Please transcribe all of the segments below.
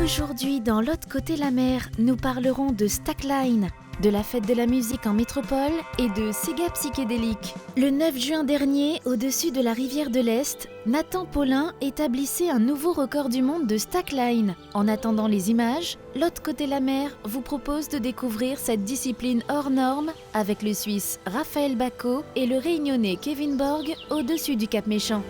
Aujourd'hui, dans l'autre côté la mer, nous parlerons de Stackline, de la fête de la musique en métropole et de Sega psychédélique. Le 9 juin dernier, au-dessus de la rivière de l'Est, Nathan Paulin établissait un nouveau record du monde de Stackline. En attendant les images, l'autre côté la mer vous propose de découvrir cette discipline hors norme avec le Suisse Raphaël Bacco et le Réunionnais Kevin Borg au-dessus du Cap Méchant.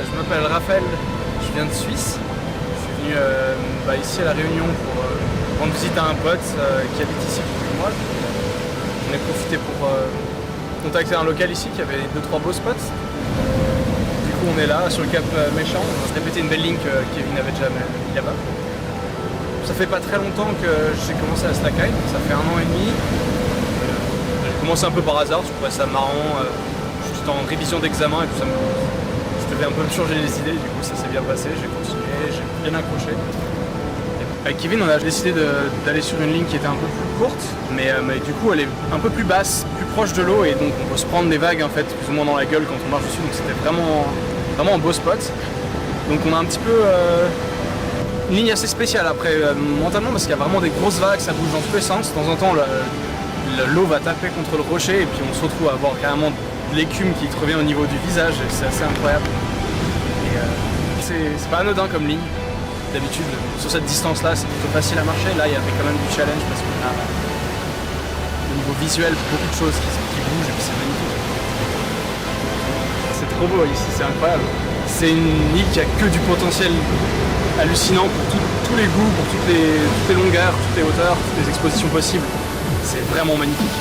Je m'appelle Raphaël, je viens de Suisse. Je suis venu ici à La Réunion pour rendre visite à un pote qui habite ici depuis moi. J'en ai profité pour contacter un local ici qui avait 2-3 beaux spots. Du coup on est là sur le Cap Méchant, on va se répéter une belle ligne que Kevin avait déjà mis là-bas. Ça fait pas très longtemps que j'ai commencé à Stackline, ça fait 1 an et demi. J'ai commencé un peu par hasard, je trouvais ça marrant, juste en révision d'examen et tout ça. Je devais un peu me changer les idées, du coup ça s'est bien passé, j'ai continué, j'ai bien accroché. Avec Kevin on a décidé d'aller sur une ligne qui était un peu plus courte, mais du coup elle est un peu plus basse, plus proche de l'eau et donc on peut se prendre des vagues en fait plus ou moins dans la gueule quand on marche dessus, donc c'était vraiment un beau spot. Donc on a un petit peu une ligne assez spéciale après mentalement parce qu'il y a vraiment des grosses vagues, ça bouge dans tous les sens, de temps en temps l'eau va taper contre le rocher et puis on se retrouve à avoir carrément de l'écume qui te revient au niveau du visage et c'est assez incroyable. Et c'est pas anodin comme ligne. D'habitude, sur cette distance-là, c'est plutôt facile à marcher. Là, il y avait quand même du challenge parce qu'on a au niveau visuel beaucoup de choses qui bougent et puis c'est magnifique. C'est trop beau ici, c'est incroyable. C'est une île qui a que du potentiel hallucinant pour tous les goûts, pour toutes les longueurs, toutes les hauteurs, toutes les expositions possibles. C'est vraiment magnifique.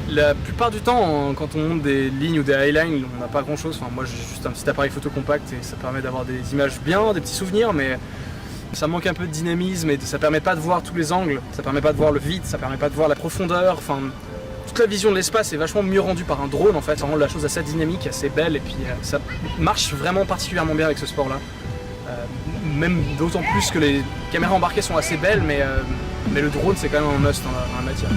La plupart du temps, quand on monte des lignes ou des highlines, on n'a pas grand chose. Enfin, moi j'ai juste un petit appareil photo compact et ça permet d'avoir des images bien, des petits souvenirs, mais ça manque un peu de dynamisme et ça permet pas de voir tous les angles, ça permet pas de voir le vide, ça permet pas de voir la profondeur. Enfin, toute la vision de l'espace est vachement mieux rendue par un drone en fait, ça rend la chose assez dynamique, assez belle et puis ça marche vraiment particulièrement bien avec ce sport là. Même d'autant plus que les caméras embarquées sont assez belles, mais le drone c'est quand même un must dans la matière.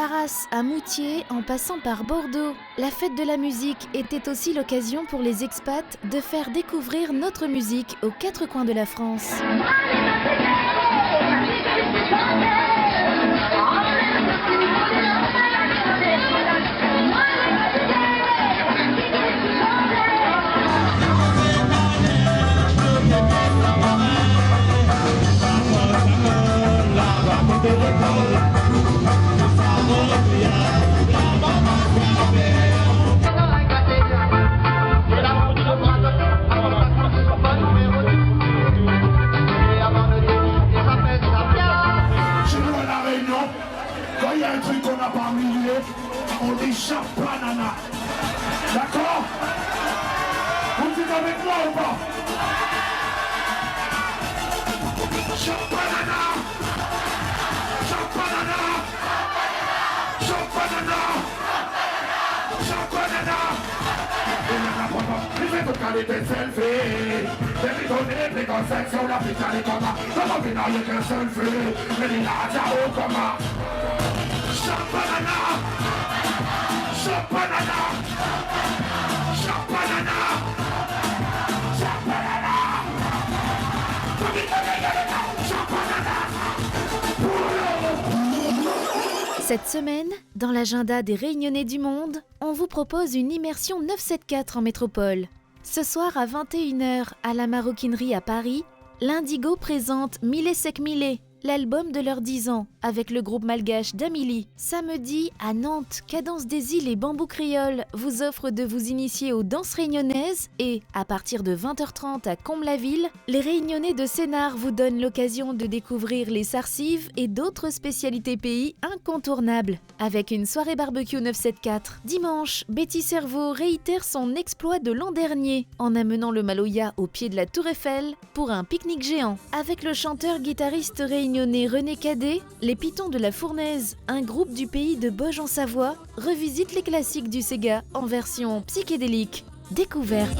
Arras à Moutier en passant par Bordeaux, la fête de la musique était aussi l'occasion pour les expats de faire découvrir notre musique aux quatre coins de la France. On dit chapanana. D'accord? Vous êtes avec moi ou pas? Chapanana. Chapanana. Chapanana. Chapanana. Il fait toute qualité selfie. Des données, des conseils sur la putain des combats. Comment venir avec un selfie? Mais il a déjà au coma. Chapanana. Chapanana. Chapanana. Chapanana. Cette semaine, dans l'agenda des Réunionnais du monde, on vous propose une immersion 974 en métropole. Ce soir à 21h à la Maroquinerie à Paris, l'Indigo présente Mille Sec Mille, l'album de leurs 10 ans, avec le groupe malgache d'Amélie. Samedi, à Nantes, Cadence des Îles et Bambou Créole vous offre de vous initier aux danses réunionnaises et, à partir de 20h30 à Comble-la-Ville, les Réunionnais de Sénart vous donnent l'occasion de découvrir les sarcives et d'autres spécialités pays incontournables, avec une soirée barbecue 974. Dimanche, Betty Cerveau réitère son exploit de l'an dernier en amenant le Maloya au pied de la Tour Eiffel pour un pique-nique géant. Avec le chanteur-guitariste réunionnais René Cadet, les Pitons de la Fournaise, un groupe du pays de Bauge en Savoie, revisite les classiques du Sega en version psychédélique. Découverte.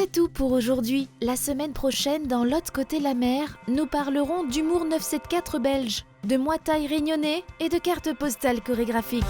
C'est tout pour aujourd'hui. La semaine prochaine, dans l'autre côté la mer, nous parlerons d'humour 974 belge, de Muay Thai réunionnais et de cartes postales chorégraphiques.